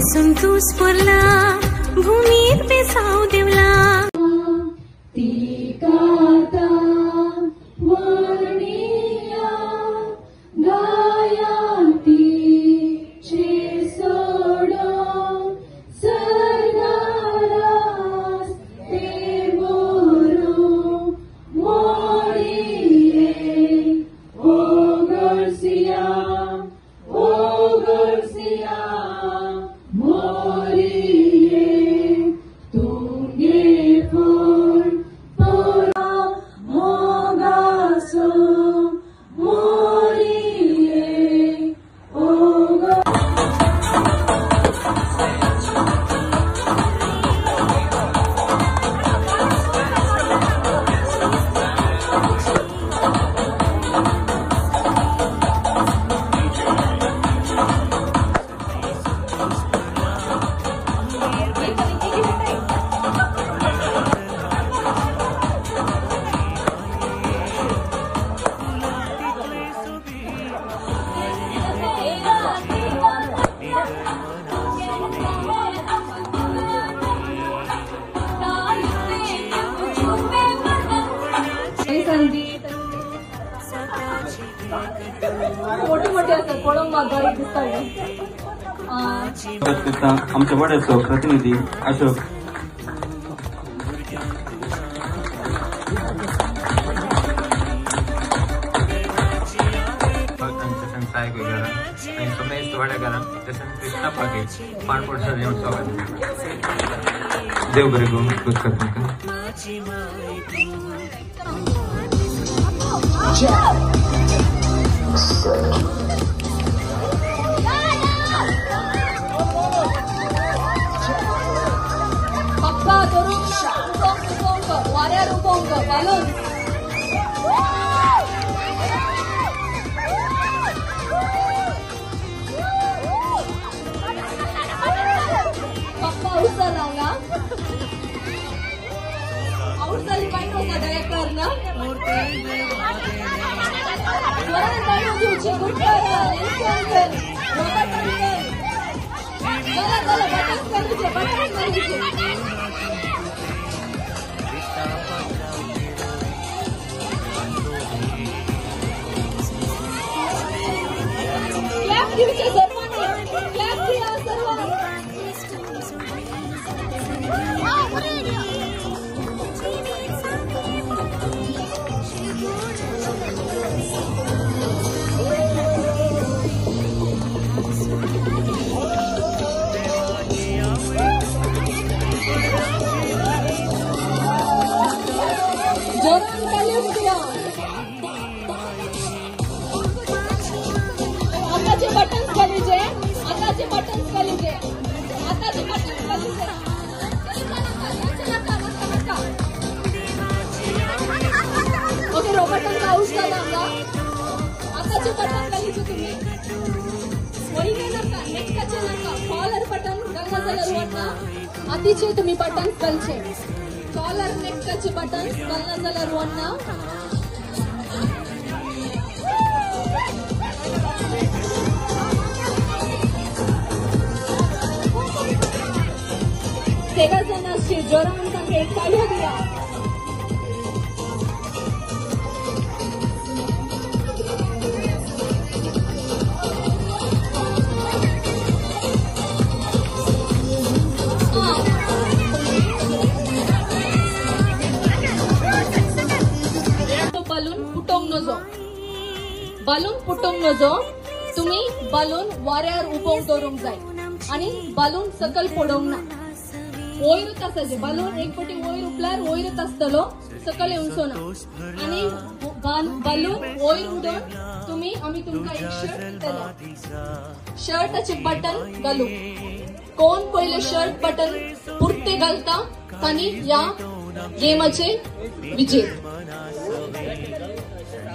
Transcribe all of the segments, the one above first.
तू स्फुरला भूमीत बेसाव देवला ती गाता वर्णिया गायंती चे सोडो सर्गारास ते मोरो मोरिये ओ गर्सिया मोरिये तुंगे फूल पोरा मोगासो मोरिये ओ मोठे मोठे असतात कोळंबा गाडी दिसतात आमच्या वड्याचं प्रतिनिधी अशोक देवघरी घेऊन पक्का धरून वाऱ्यार उभं घालून पक्का उचलला ना औषधाली पाहिजे होता दयाकर ना आताचे बटन्स गलीजे आताचे बटन्स गलीजे आताचे बटन्स गलीजे ओके रो बटन पाऊस झाला आताचे बटन गलीजे तुम्ही वळीने नका नेक्स्टचे नका कॉलर बटन गंगाजल रुवना आधीचे तुम्ही बटन्स गलचे कॉलर नेक्स्टचे बटन गंगाजल रुवना तेगा जणांची जोरान तांकां एक ताळयो दिया बलून फुटोंक नजो तुम्ही बलून वाऱ्यार उबोवंक दवरूंक जाय आणि बलून सकल पडोवंक ना वयरूच आसाचे बलून एक फावटी वयर उपल्यार वयरूच आसतलो सकल येवचो ना आणि बलून वयर उडोवन तुम्ही आमी तुमकां एक शर्ट दितले शर्टाचे बटन घालू कोण पहिले शर्ट बटन पुरते घालता तांणी या गेमाचे विजेते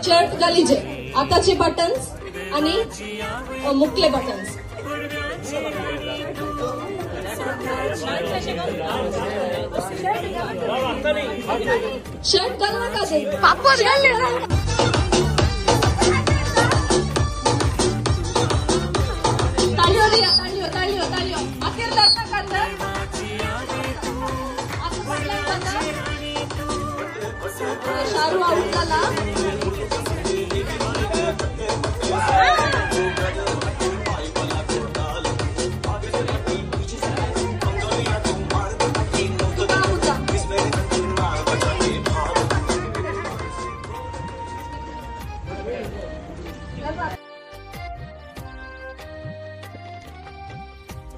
शर्ट घालीजे आताचे बटन्स आणि मुकले बटन्स शर्ट घालू नका ते पापड घालले तालियो दिया तालियो तालियो तालियो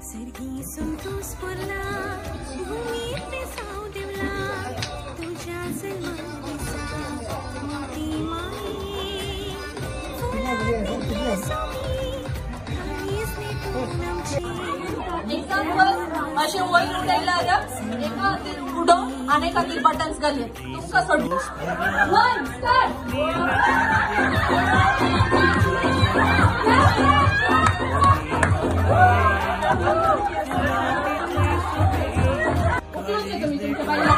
सर्गी संतोष स्फुरला भूमीत पेसाव देवला तुझ्या जन्मादिसा मोठी माई फुलांची सोमी काळीज नेटून आमची एक्झाम्पल असे वयर उडायला एका हातीर उडो आणि एका हातीर बटन्स घाले तुमका सोडू 1 स्टार्ट उचलून तुम्ही तुमच्या बाईला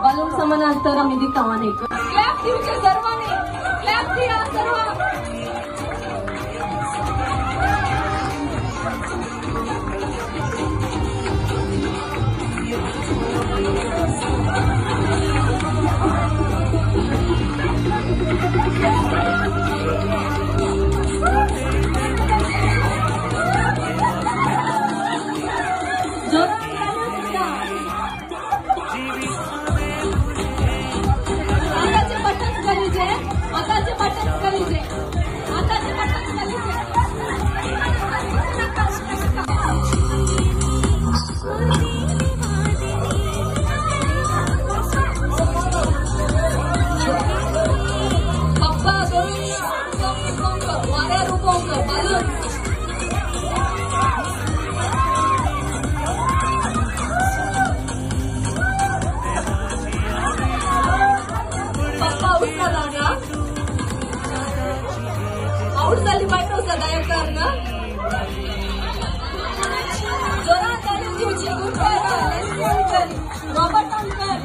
बालून समानांतर आम्ही दितावाने क्लॅप दिवचे सर्वांनी क्लॅप दिया सर्व आउट झाली पाहिजे होता गायकार ना जरा त्याने तुझी रॉबर्ट अंकर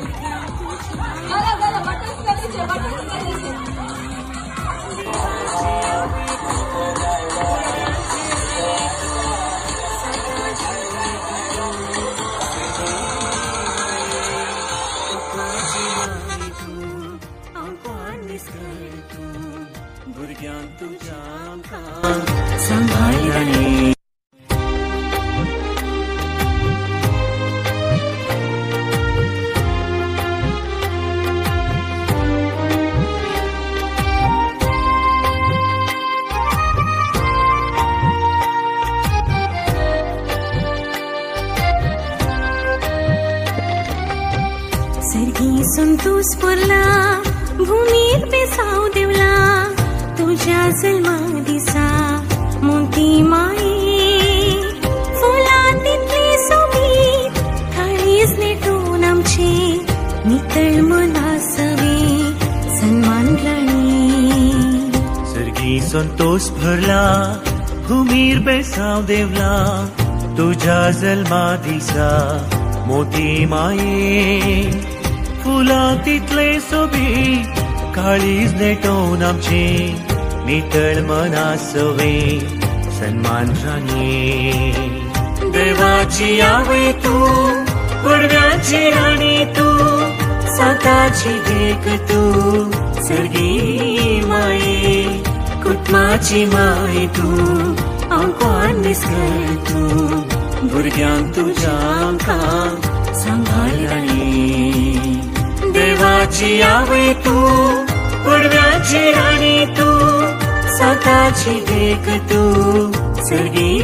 जरा जरा बटन करायचे संभाळणे सर्गी संतोष स्फुरला भूमीत पेसाव देवला तुझ्या जन्मादिसा मोठी माई फुलांतली सोबीत काळीज नेटून आमचे नितळ मनासवे सन्मान राणी सर्गी संतोष भरला भूमीर बेसाव देवला तुझ्या जन्मादिसा मोठी माये फुलांतले सोबीत काळीज नेटून आमचे नितळ मनासवे सन्मान राणी देवाची आवय तू पडव्याची राणी तू साताची देख तू सर्गी माये कुटुंबाची माय तूं आमकां निसकर तूं भुरग्यांक तुज्या आमकां सांभाळणी देवाची आवय तूं पडव्याची राणी तूं साताची देख तूं सर्गी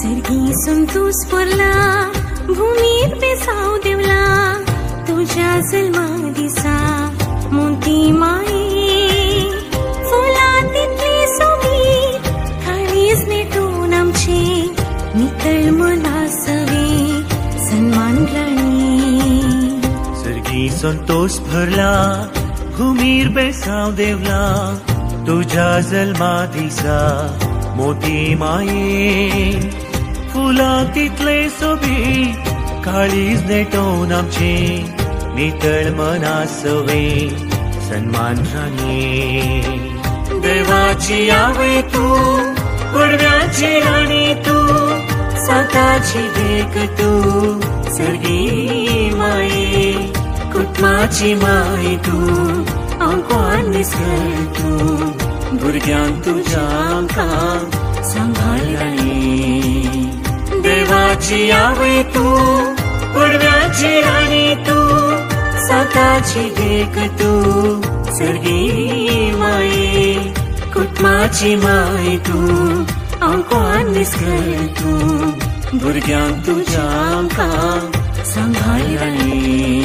सर्गी संतोष पोरला भूमीर बेसाव देवला तुझ्या जल्मा दिसा मोठी माये फुलांतली सोबी काळीज नेटून आमचे नितळ मना सवे सन्मान राणी सर्गी संतोष भरला घुमीर बेसाव देवला तुझ्या जल्मा दिसा मोठी माये फुलां तितले सोबी काळीज नेटोवन आमचे नितळ मना सवे सन्मान राणी देवाची आवय तूं पडव्याची राणी तूं साताची देख तूं सर्गी माये कुटुंबाची माय तूं आमकां निसकर तूं भुरग्यांक तुज्या आमकां सांभाळणी देवाची आवय तूं पडव्याची राणी तूं साताची देख तूं सर्गी माये कुटुंबाची माय तूं आमकां निसकर तूं भुरग्यांक तुज्या आमकां सांभाळणी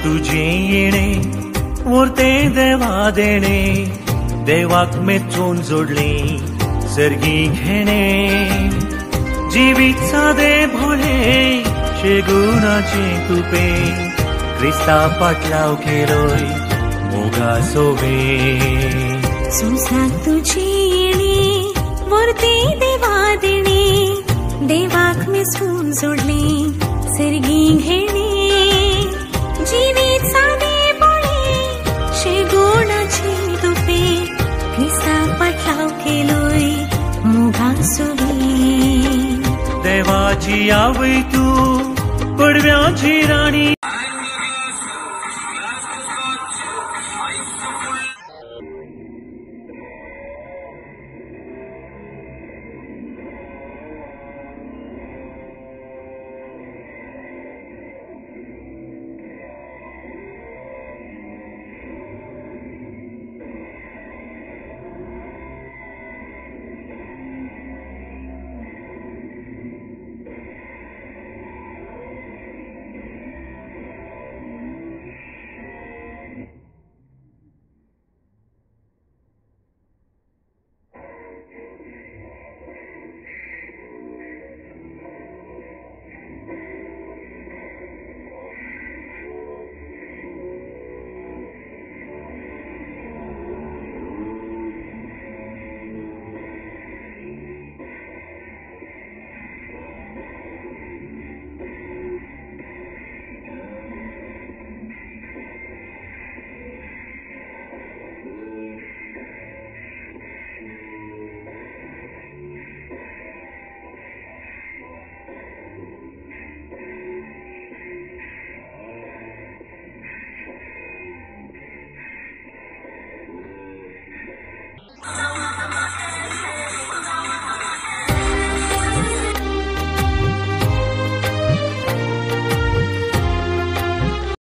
तुझे येणे वर्ते देवा देणे देवाक मेचून जोडले सर्गी घेणे जिवीत सादे भोळे शेगुणाचे तुपे क्रिस्ता पाटलाव केलोय मोगा सोवे संसार तुझे येणे वर्ते देवा देणे देवाक मेचून जोडले सर्गी घेणे जीवित सादे बोळे शेगुणाचे तुपे क्रिस्ता पाटलाव केलोय मोगा सोवे देवाची आवय तूं पडव्याची राणी